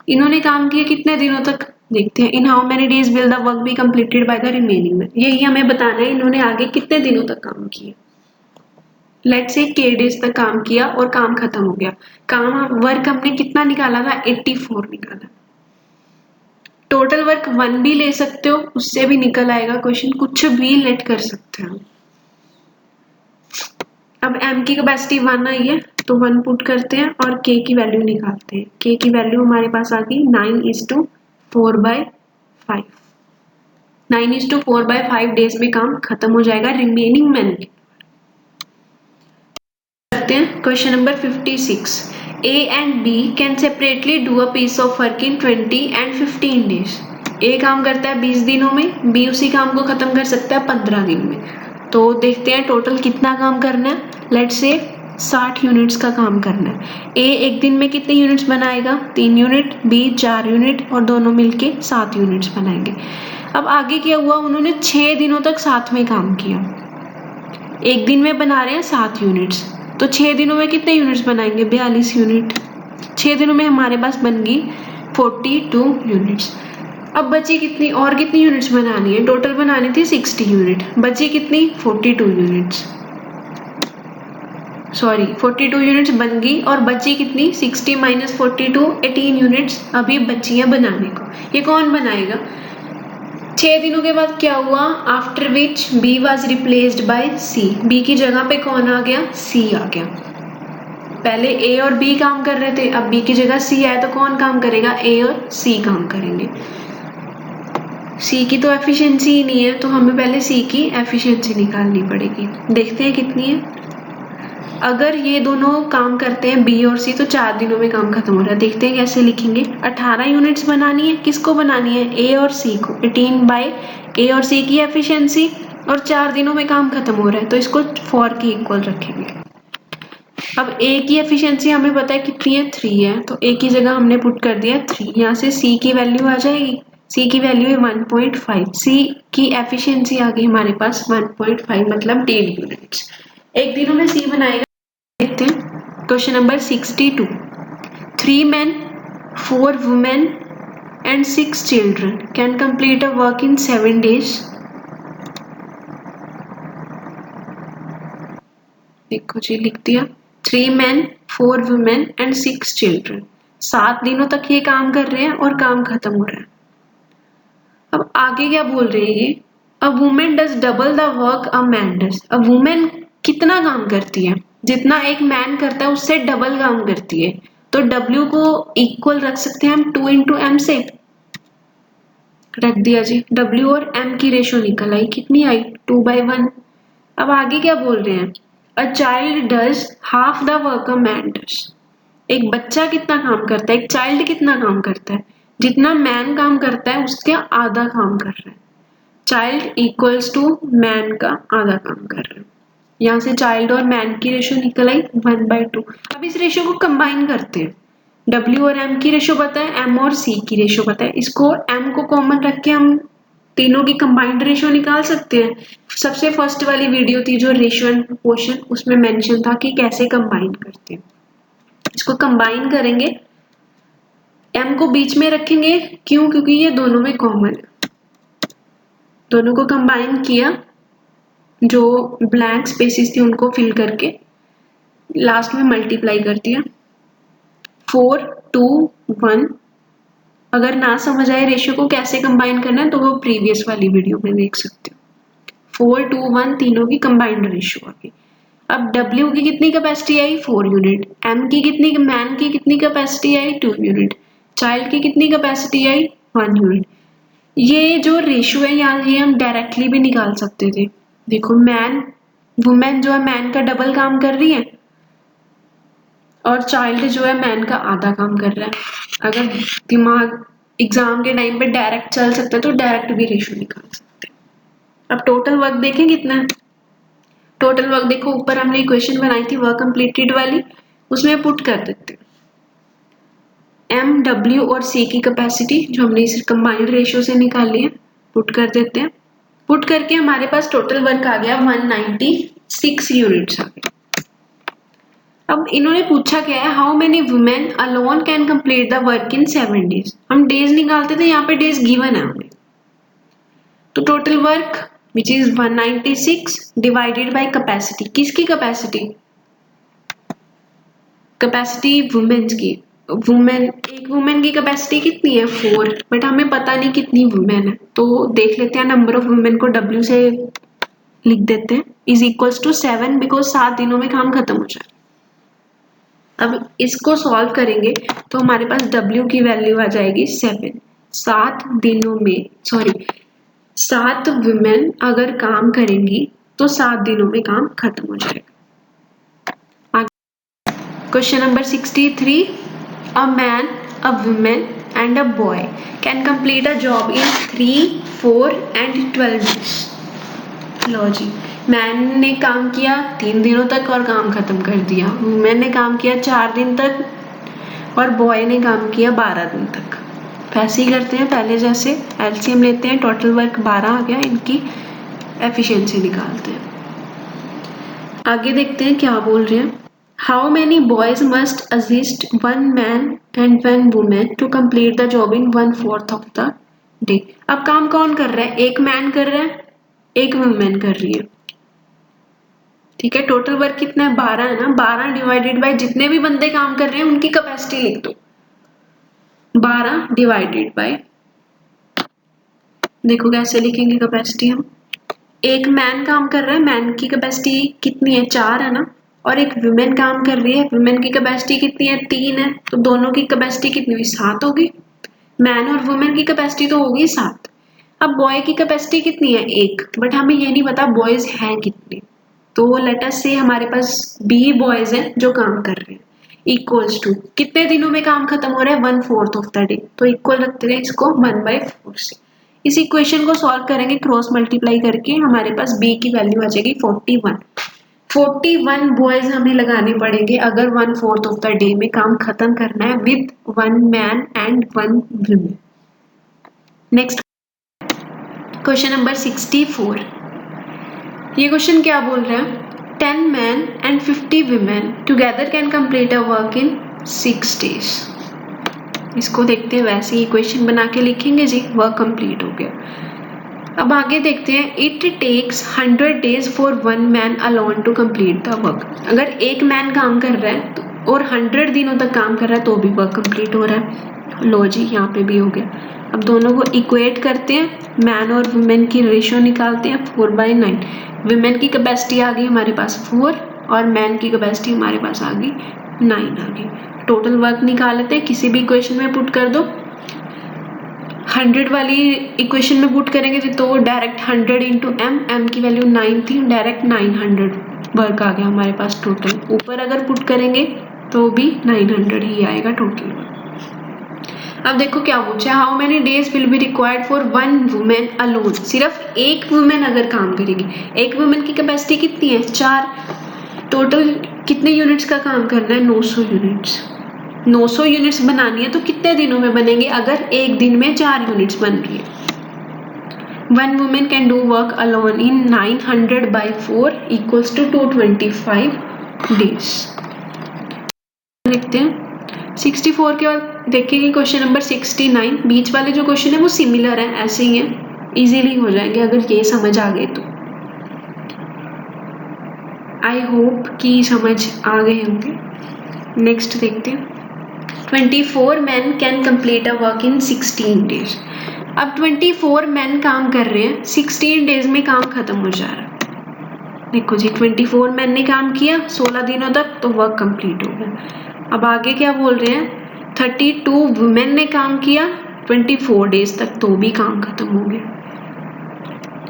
इन्होंने काम किया कितने दिनों तक, देखते हैं, इन how many days will the work be completed by the remaining man. यही हमें बताना है, इन्होंने आगे कितने दिनों तक काम किया। लेट्स से k डेज तक काम किया और काम खत्म हो गया। काम वर्क हमने कितना निकाला था, 84 निकाला। टोटल वर्क 1 भी ले सकते हो, उससे भी निकल आएगा क्वेश्चन, कुछ भी लेट कर सकते हो। अब m की कैपेसिटी 1 आई है, तो 1 पुट करते हैं और k की वैल्यू निकालते हैं। k की वैल्यू हमारे पास आ गई 9:4/5। 9:4/5 डेज में काम खत्म हो जाएगा रिमेनिंग मैन के। करते हैं question number 56। A and B can separately do a piece of work in 20 and 15 days। A काम करता है 20 दिनों में, B उसी काम को खत्म कर सकता है 15 दिन में। तो देखते हैं टोटल कितना काम करना है। लेट्स से 60 यूनिट्स का काम करना है। A एक दिन में कितने यूनिट्स बनाएगा, 3 यूनिट, B 4 यूनिट, और दोनों मिलके 7 यूनिट्स बनाएंगे। अब आगे क्या हुआ, उन्होंने 6 दिनों तक साथ में काम किया। एक दिन में बना रहे हैं 7 यूनिट्स, तो 6 दिनों में कितने यूनिट्स बनाएंगे, 42 यूनिट। 6 दिनों में हमारे पास बन गई 42 यूनिट्स। अब बची कितनी, और कितनी यूनिट्स बनानी है, टोटल बनानी थी 60 यूनिट, बची कितनी, 42 यूनिट्स। सॉरी, 42 यूनिट्स बन गई और बची कितनी, 60 - 42, 18 यूनिट्स अभी बची है बनाने को। ये कौन बनाएगा। 6 दिनों के बाद क्या हुआ, after which B was replaced bye C। B की जगह पे कौन आ गया, C आ गया। पहले A और B काम कर रहे थे, अब B की जगह C आया, तो कौन काम करेगा, A और C काम करेंगे। C की तो एफिशिएंसी ही नहीं है, तो हमें पहले C की एफिशिएंसी निकालनी पड़ेगी। देखते हैं कितनी है। अगर ये दोनों काम करते हैं B और C, तो 4 दिनों में काम खत्म हो रहा है। देखते हैं कैसे लिखेंगे। 18 यूनिट्स बनानी है, किसको बनानी है, A और C को। 18/A और C की एफिशिएंसी, और 4 दिनों में काम खत्म हो रहा है, तो इसको 4 के इक्वल रखेंगे। अब A की एफिशिएंसी हमें पता है कितनी है, 3 है, तो A की जगह हमने पुट कर दिया 3। यहाँ से C की वैल्यू आ जाएगी, C की वैल्यू है 1.5। C की एफिशिएंसी आ गई हमारे पास 1.5, मतलब 1.5 यूनिट्स। एक दिनों में C बनाएगा। देखते हैं question number 62। 3 men, 4 women and 6 children can complete a work in 7 days। देखो जी, लिख दिया 3 men, 4 women and 6 children। 7 दिनों तक ये काम कर रहे हैं और काम खत्म हो रहा है। अब आगे क्या बोल रहे हैं ये, a women does double the work a man does. A women कितना काम करती है, जितना एक मैन करता है उससे डबल काम करती है, तो W को इक्वल रख सकते हैं हम 2 इंटू एम से, रख दिया जी। W और M की रेशो निकल आई, कितनी आई 2/1। अब आगे क्या बोल रहे हैं, a child does half the work a man does. एक बच्चा कितना काम करता है, एक चाइल्ड कितना काम करता है, जितना मैन काम करता है उसके आधा काम कर रहा है। चाइल्ड इक्वल्स टू मैन का आधा काम कर रहा है। यहाँ से चाइल्ड और मैन की रेशो निकल आई 1/2। अब इस रेशो को कंबाइन करते हैं, W और M की रेशो पता है, M और C की रेशो पता है, इसको M को कॉमन रख के हम तीनों की कंबाइंड रेशो निकाल सकते हैं। सबसे फर्स्ट वाली वीडियो थी जो रेशो एंड प्रोपोर्शन, उसमें मेंशन था कि कैसे कंबाइन करते हैं। इसको कंबाइन करेंगे, M को बीच में रखेंगे, क्यों, क्योंकि ये दोनों में कॉमन है। दोनों को कंबाइन किया, जो ब्लैंक स्पेसेस थी उनको फिल करके लास्ट में मल्टीप्लाई कर दिया। 4, 2, 1। अगर ना समझ आए रेशियो को कैसे कंबाइन करना है तो वो प्रीवियस वाली वीडियो में देख सकते हो। 4, 2, 1 तीनों की कंबाइंड रेशियो आ गई। अब W की कितनी कैपेसिटी आई 4 यूनिट, M की कितनी, मैन की कितनी कैपेसिटी आई 2 यूनिट, चाइल्ड की कितनी कैपेसिटी आई 1 यूनिट। ये जो रेशियो है यहाँ, ये हम डायरेक्टली भी निकाल सकते थे। देखो वुमेन जो है मैन का डबल काम कर रही है और चाइल्ड जो है मैन का आधा काम कर रहा है। अगर दिमाग एग्जाम के टाइम पे डायरेक्ट चल सकता है तो डायरेक्ट भी रेशियो निकाल सकते हैं। अब टोटल वर्क देखें कितना है। टोटल वर्क देखो, ऊपर हमने इक्वेशन बनाई थी वर्क कंप्लीटेड वाली, उसमें पुट कर देते हैं M, W और C की कैपेसिटी जो हमने इस कंबाइंड रेशियो से निकाली है, पुट कर देते हैं। पुट करके हमारे पास टोटल वर्क आ गया 196 यूनिट्स आ गए। अब इन्होंने पूछा क्या है, how many women alone can complete the work in 7 days. हम डेज निकालते थे, यहाँ पे डेज गिवन है हमें, तो total work which is 196 divided by capacity. किसकी कैपेसिटी, कैपेसिटी वुमेन्स की। एक वुमेन की कैपेसिटी कितनी है 4, बट हमें पता नहीं कितनी वुमेन है, तो देख लेते हैं नंबर ऑफ वुमेन को W से लिख देते हैं, इज इक्वल्स टू 7, बिकॉज 7 दिनों में काम खत्म हो जाए। अब इसको सॉल्व करेंगे तो हमारे पास W की वैल्यू आ जाएगी 7। 7 वुमेन अगर काम करेंगी तो 7 दिनों में काम खत्म हो जाएगा। Question number 63, a man, a women and a boy can complete a job in 3, 4 and 12 days. लो जी, मैन ने काम किया 3 दिनों तक और काम खत्म कर दिया, वुमेन ने काम किया 4 दिन तक और बॉय ने काम किया 12 दिन तक। ऐसे ही करते हैं पहले जैसे, एलसीएम लेते हैं, टोटल वर्क 12 आ गया, इनकी एफिशिएंसी निकालते हैं। आगे देखते हैं क्या बोल रहे हैं, how many boys must assist 1 man and 1 women to complete the job in 1/4 of the day. अब काम कौन कर रहा है, एक मैन कर रहा है, एक वुमेन कर रही है, ठीक है। टोटल वर्क कितना है 12 है ना, 12 डिवाइडेड बाय जितने भी बंदे काम कर रहे हैं उनकी कैपेसिटी लिख दो, 12 डिवाइडेड बाय, देखो कैसे लिखेंगे कैपेसिटी हम, एक मैन काम कर रहा है, मैन की कैपेसिटी कितनी है 4 है ना, और एक वुमेन काम कर रही है, वुमेन की कैपेसिटी कितनी है 3 है, तो दोनों की कैपेसिटी कितनी हुई 7 होगी। मैन और वुमेन की कैपेसिटी तो होगी 7। अब बॉय की कैपेसिटी कितनी है 1, बट हमें ये नहीं पता बॉयज हैं कितने, तो लेट अस से हमारे पास B बॉयज हैं जो काम कर रहे हैं, इक्वल्स टू कितने दिनों में काम खत्म हो रहा है 1/4 ऑफ द डे, तो इक्वल रखते रहे इसको 1/4 से। इस इक्वेशन को सॉल्व करेंगे क्रॉस मल्टीप्लाई करके, हमारे पास B की वैल्यू आ जाएगी 41। 41 बॉयज हमें लगाने पड़ेंगे अगर 1/4 ऑफ द डे में काम खत्म करना है with 1 man and 1 women. Next question number 64, ये क्वेश्चन क्या बोल रहे हैं, 10 man and 50 women together can complete a work in 6 days. इसको देखते हैं, वैसे ही इक्वेशन बना के लिखेंगे जी, वर्क कंप्लीट हो गया। अब आगे देखते हैं, it takes 100 days for 1 man alone to complete the work. अगर एक मैन काम कर रहा है और 100 दिनों तक काम कर रहा है तो भी वर्क कंप्लीट हो रहा है। लो जी, यहाँ पे भी हो गया। अब दोनों को इक्वेट करते हैं, मैन और वुमेन की रेशियो निकालते हैं 4/9। वुमेन की कैपेसिटी आ गई हमारे पास 4 और मैन की कैपेसिटी हमारे पास आ गई 9 आ गई। टोटल वर्क निकाल लेते हैं, किसी भी इक्वेशन में पुट कर दो। 100 वाली इक्वेशन में पुट करेंगे तो डायरेक्ट 100 इंटू एम की वैल्यू 9 थी, डायरेक्ट 900 वर्क आ गया हमारे पास टोटल। ऊपर अगर पुट करेंगे तो भी 900 ही आएगा टोटल। अब देखो क्या पूछा, how many days will be required for one women alone. सिर्फ एक वुमेन अगर काम करेगी, एक वुमेन की कैपेसिटी कितनी है 4, टोटल कितने यूनिट्स का काम करना है 900 यूनिट्स। 900 यूनिट्स बनानी है तो कितने दिनों में बनेंगे, अगर एक दिन में 4 यूनिट्स बन रही है। One women can do work alone in 900/4 equals to 225 days. लिखते हैं 64 के बाद देखेंगे क्वेश्चन नंबर 69। बीच वाले जो क्वेश्चन है वो सिमिलर है, ऐसे ही है, इजीली हो जाएंगे अगर ये समझ आ गए तो। आई होप कि समझ आ गए होंगे। नेक्स्ट देखते हैं 24 men can complete a work in 16 days. अब 24 men काम कर रहे हैं, 16 डेज में काम खत्म हो जा रहा है। देखो जी 24 men ने काम किया 16 दिनों तक तो वर्क कंप्लीट हो गया। अब आगे क्या बोल रहे हैं, 32 वुमेन ने काम किया 24 डेज तक तो भी काम खत्म हो गया।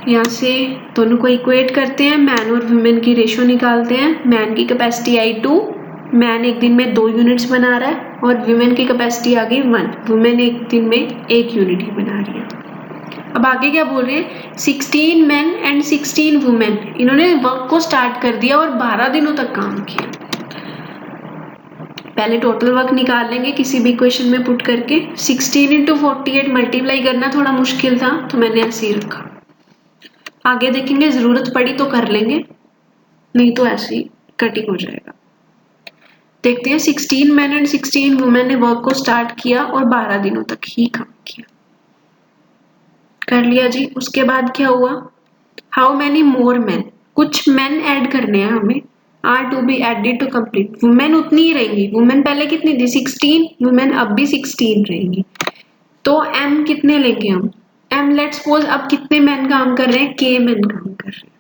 यहाँ से दोनों को इक्वेट करते हैं, मैन और वुमेन की रेशो निकालते हैं। मैन की कैपेसिटी आई 2, मैन एक दिन में 2 यूनिट्स बना रहा है, और वुमेन की कैपेसिटी आ गई 1, वुमेन एक दिन में 1 यूनिट ही बना रही है। अब आगे क्या बोल रहे हैं, 16 मैन एंड 16 वुमेन, इन्होंने वर्क को स्टार्ट कर दिया और 12 दिनों तक काम किया। पहले टोटल वर्क निकाल लेंगे किसी भी इक्वेशन में पुट करके। 16 इंटू 48 मल्टीप्लाई करना थोड़ा मुश्किल था तो मैंने ऐसे ही रखा। आगे देखेंगे जरूरत पड़ी तो कर लेंगे, नहीं तो ऐसे ही कटिंग हो जाएगा। देखते हैं 16 मैन एंड 16 वुमेन ने वर्क को स्टार्ट किया और 12 दिनों तक ही काम किया। कर लिया जी। उसके बाद क्या हुआ, हाउ मैनी मोर मैन, कुछ मैन ऐड करने हैं हमें, are to be added to complete. Women उतनी ही रहेंगी, वुमेन पहले कितनी थी 16, वुमेन अब भी 16 रहेंगी। तो एम कितने लेंगे हम, एम लेट्स सपोज अब कितने मैन काम कर रहे हैं, के मैन काम कर रहे हैं।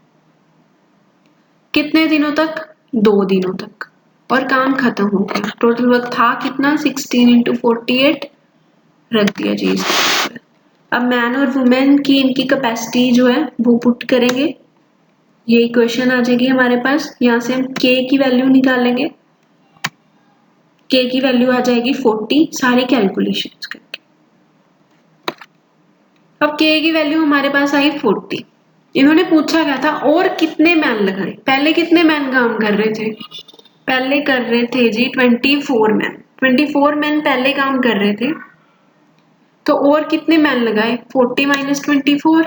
कितने दिनों तक, 2 दिनों तक, और काम खत्म हो गया। टोटल वर्क था कितना 16 इंटू 48 रख दिया जी। अब मैन और वुमेन की इनकी कैपेसिटी जो है वो पुट करेंगे, ये इक्वेशन आ जाएगी हमारे पास। यहाँ से हम के की वैल्यू निकालेंगे, के की वैल्यू आ जाएगी 40, सारी कैलकुलेशंस करके। अब के की वैल्यू हमारे पास आई 40। इन्होंने पूछा क्या था, और कितने मैन लगाए, पहले कितने मैन काम कर रहे थे, पहले कर रहे थे जी 24 मैन, 24 मैन पहले काम कर रहे थे, तो और कितने मैन लगाए 40 माइनस 24,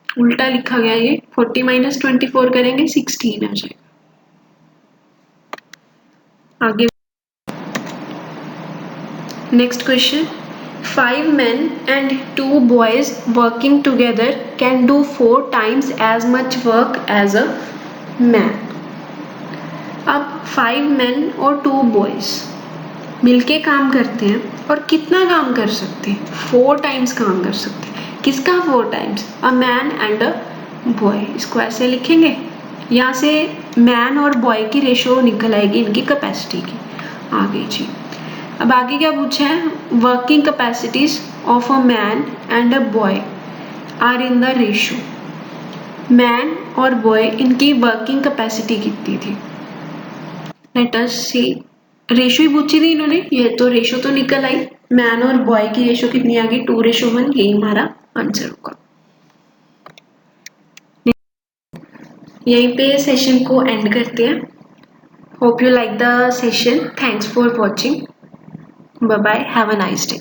उल्टा लिखा गया ये, 40 माइनस 24 करेंगे 16 आ जाएगा। आगे next question, 5 men and 2 boys working together can do 4 times as much work as a man। अब 5 men और 2 boys मिलके काम करते हैं और कितना काम कर सकते हैं, 4 टाइम्स काम कर सकते हैं। किसका 4 times, a man and a boy. इसको ऐसे लिखेंगे, यहाँ से मैन और बॉय की रेशो निकल आएगी इनकी कैपेसिटी की। आ गई जी। अब आगे क्या पूछा है, working capacities of a man and a boy are in the ratio. Man और बॉय इनकी वर्किंग कैपेसिटी कितनी थी, लेट अस सी। रेशो ही पूछी थी इन्होंने, ये तो रेशो तो निकल आई। मैन और बॉय की रेशो कितनी आ गई 2:1, यही हमारा आंसर होगा। यहीं पे सेशन को एंड करते हैं। Hope you like the session, thanks for watching, bye bye, have a nice day.